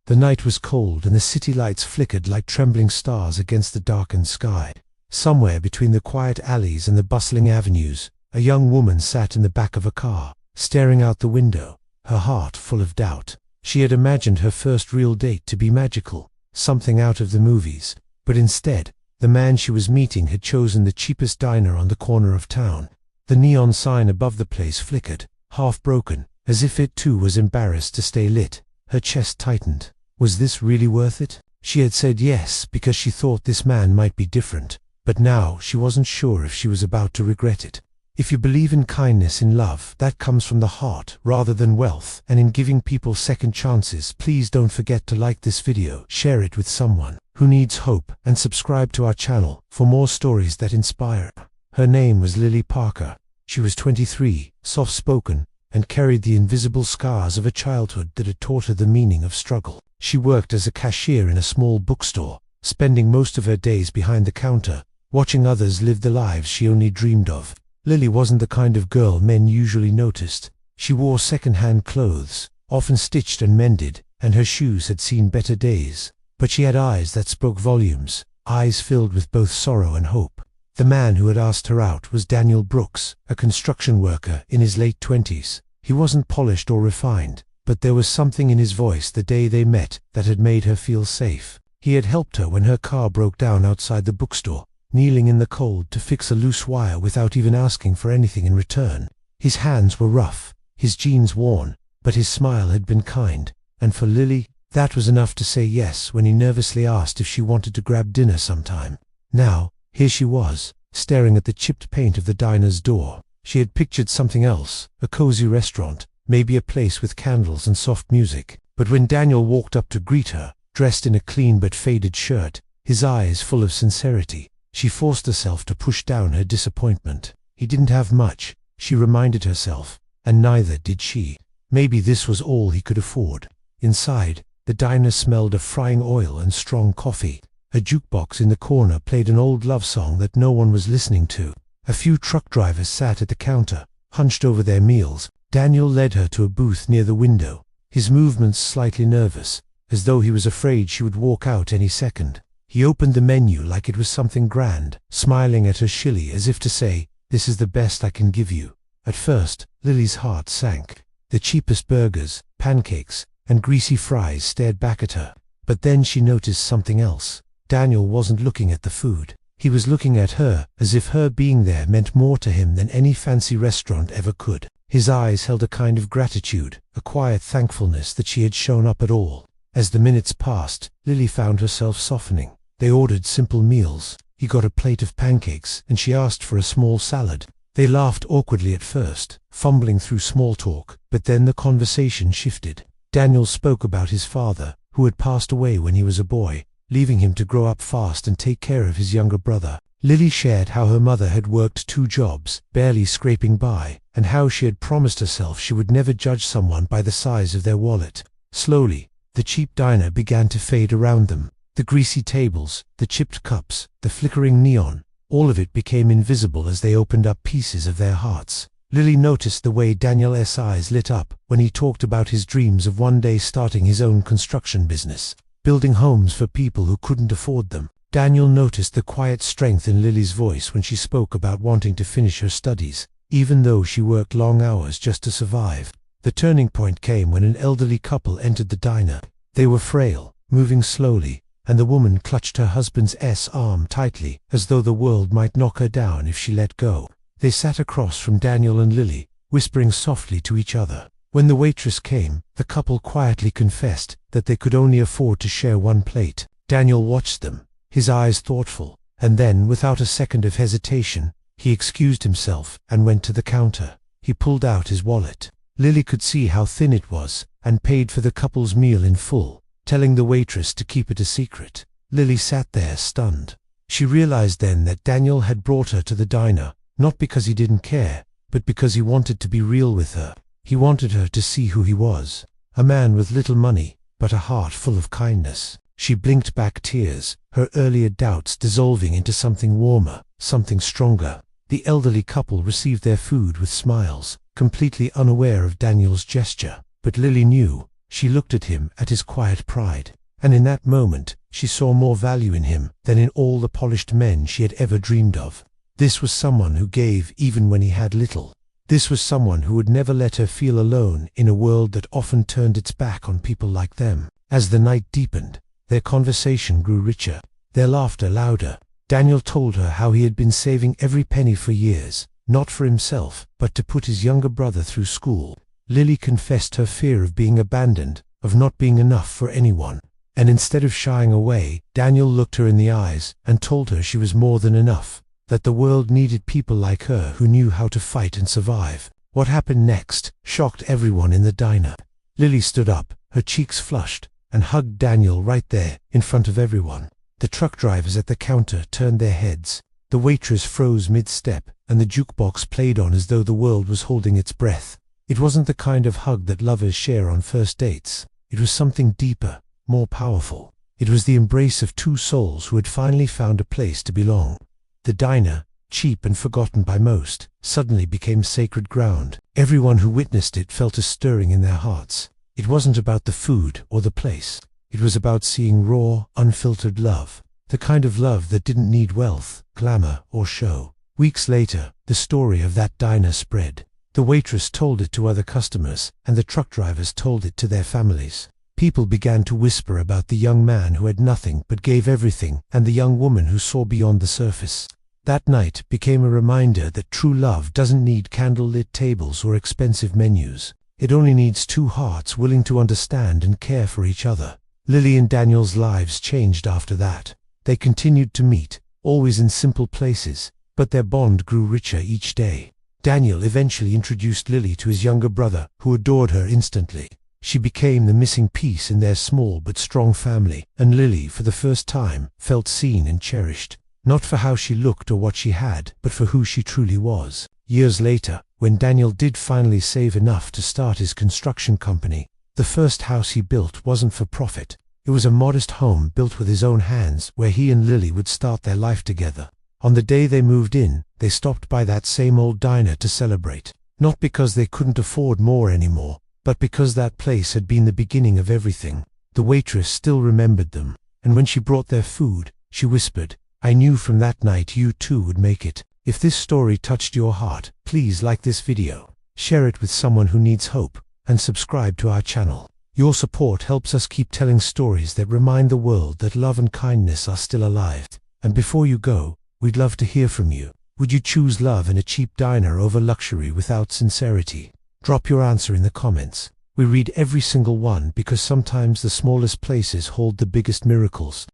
The night was cold and the city lights flickered like trembling stars against the darkened sky. Somewhere between the quiet alleys and the bustling avenues, a young woman sat in the back of a car, staring out the window, her heart full of doubt. She had imagined her first real date to be magical, something out of the movies, but instead, the man she was meeting had chosen the cheapest diner on the corner of town. The neon sign above the place flickered, half broken, as if it too was embarrassed to stay lit. Her chest tightened. Was this really worth it? She had said yes because she thought this man might be different, but now she wasn't sure if she was about to regret it. If you believe in kindness in love, that comes from the heart rather than wealth, and in giving people second chances, please don't forget to like this video, share it with someone who needs hope, and subscribe to our channel for more stories that inspire. Her name was Lily Parker. She was 23, soft-spoken, and carried the invisible scars of a childhood that had taught her the meaning of struggle. She worked as a cashier in a small bookstore, spending most of her days behind the counter, watching others live the lives she only dreamed of. Lily wasn't the kind of girl men usually noticed. She wore second-hand clothes, often stitched and mended, and her shoes had seen better days. But she had eyes that spoke volumes, eyes filled with both sorrow and hope. The man who had asked her out was Daniel Brooks, a construction worker in his late 20s. He wasn't polished or refined, but there was something in his voice the day they met that had made her feel safe. He had helped her when her car broke down outside the bookstore, kneeling in the cold to fix a loose wire without even asking for anything in return. His hands were rough, his jeans worn, but his smile had been kind, and for Lily, that was enough to say yes when he nervously asked if she wanted to grab dinner sometime. Now, here she was, staring at the chipped paint of the diner's door. She had pictured something else, a cozy restaurant, maybe a place with candles and soft music. But when Daniel walked up to greet her, dressed in a clean but faded shirt, his eyes full of sincerity, she forced herself to push down her disappointment. He didn't have much, she reminded herself, and neither did she. Maybe this was all he could afford. Inside, the diner smelled of frying oil and strong coffee. A jukebox in the corner played an old love song that no one was listening to. A few truck drivers sat at the counter, hunched over their meals. Daniel led her to a booth near the window, his movements slightly nervous, as though he was afraid she would walk out any second. He opened the menu like it was something grand, smiling at her shilly as if to say, "This is the best I can give you." At first, Lily's heart sank. The cheapest burgers, pancakes, and greasy fries stared back at her. But then she noticed something else. Daniel wasn't looking at the food. He was looking at her, as if her being there meant more to him than any fancy restaurant ever could. His eyes held a kind of gratitude, a quiet thankfulness that she had shown up at all. As the minutes passed, Lily found herself softening. They ordered simple meals. He got a plate of pancakes, and she asked for a small salad. They laughed awkwardly at first, fumbling through small talk, but then the conversation shifted. Daniel spoke about his father, who had passed away when he was a boy, leaving him to grow up fast and take care of his younger brother. Lily shared how her mother had worked 2 jobs, barely scraping by, and how she had promised herself she would never judge someone by the size of their wallet. Slowly, the cheap diner began to fade around them. The greasy tables, the chipped cups, the flickering neon, all of it became invisible as they opened up pieces of their hearts. Lily noticed the way Daniel's eyes lit up when he talked about his dreams of one day starting his own construction business, building homes for people who couldn't afford them. Daniel noticed the quiet strength in Lily's voice when she spoke about wanting to finish her studies, even though she worked long hours just to survive. The turning point came when an elderly couple entered the diner. They were frail, moving slowly, and the woman clutched her husband's arm tightly, as though the world might knock her down if she let go. They sat across from Daniel and Lily, whispering softly to each other. When the waitress came, the couple quietly confessed that they could only afford to share one plate. Daniel watched them, his eyes thoughtful, and then, without a second of hesitation, he excused himself and went to the counter. He pulled out his wallet. Lily could see how thin it was, and paid for the couple's meal in full, telling the waitress to keep it a secret. Lily sat there stunned. She realized then that Daniel had brought her to the diner, not because he didn't care, but because he wanted to be real with her. He wanted her to see who he was, a man with little money, but a heart full of kindness. She blinked back tears, her earlier doubts dissolving into something warmer, something stronger. The elderly couple received their food with smiles, completely unaware of Daniel's gesture. But Lily knew, She looked at him, at his quiet pride, and in that moment, she saw more value in him than in all the polished men she had ever dreamed of. This was someone who gave even when he had little. This was someone who would never let her feel alone in a world that often turned its back on people like them. As the night deepened, their conversation grew richer, their laughter louder. Daniel told her how he had been saving every penny for years, not for himself, but to put his younger brother through school. Lily confessed her fear of being abandoned, of not being enough for anyone. And instead of shying away, Daniel looked her in the eyes and told her she was more than enough, that the world needed people like her who knew how to fight and survive. What happened next shocked everyone in the diner. Lily stood up, her cheeks flushed, and hugged Daniel right there, in front of everyone. The truck drivers at the counter turned their heads. The waitress froze mid-step, and the jukebox played on as though the world was holding its breath. It wasn't the kind of hug that lovers share on first dates. It was something deeper, more powerful. It was the embrace of two souls who had finally found a place to belong. The diner, cheap and forgotten by most, suddenly became sacred ground. Everyone who witnessed it felt a stirring in their hearts. It wasn't about the food or the place. It was about seeing raw, unfiltered love. The kind of love that didn't need wealth, glamour, or show. Weeks later, the story of that diner spread. The waitress told it to other customers, and the truck drivers told it to their families. People began to whisper about the young man who had nothing but gave everything, and the young woman who saw beyond the surface. That night became a reminder that true love doesn't need candle-lit tables or expensive menus. It only needs two hearts willing to understand and care for each other. Lily and Daniel's lives changed after that. They continued to meet, always in simple places, but their bond grew richer each day. Daniel eventually introduced Lily to his younger brother, who adored her instantly. She became the missing piece in their small but strong family, and Lily, for the first time, felt seen and cherished. Not for how she looked or what she had, but for who she truly was. Years later, when Daniel did finally save enough to start his construction company, the first house he built wasn't for profit. It was a modest home built with his own hands where he and Lily would start their life together. On the day they moved in, they stopped by that same old diner to celebrate. Not because they couldn't afford more anymore, but because that place had been the beginning of everything. The waitress still remembered them, and when she brought their food, she whispered, "I knew from that night you too would make it." If this story touched your heart, please like this video, share it with someone who needs hope, and subscribe to our channel. Your support helps us keep telling stories that remind the world that love and kindness are still alive. And before you go, we'd love to hear from you. Would you choose love in a cheap diner over luxury without sincerity? Drop your answer in the comments. We read every single one because sometimes the smallest places hold the biggest miracles.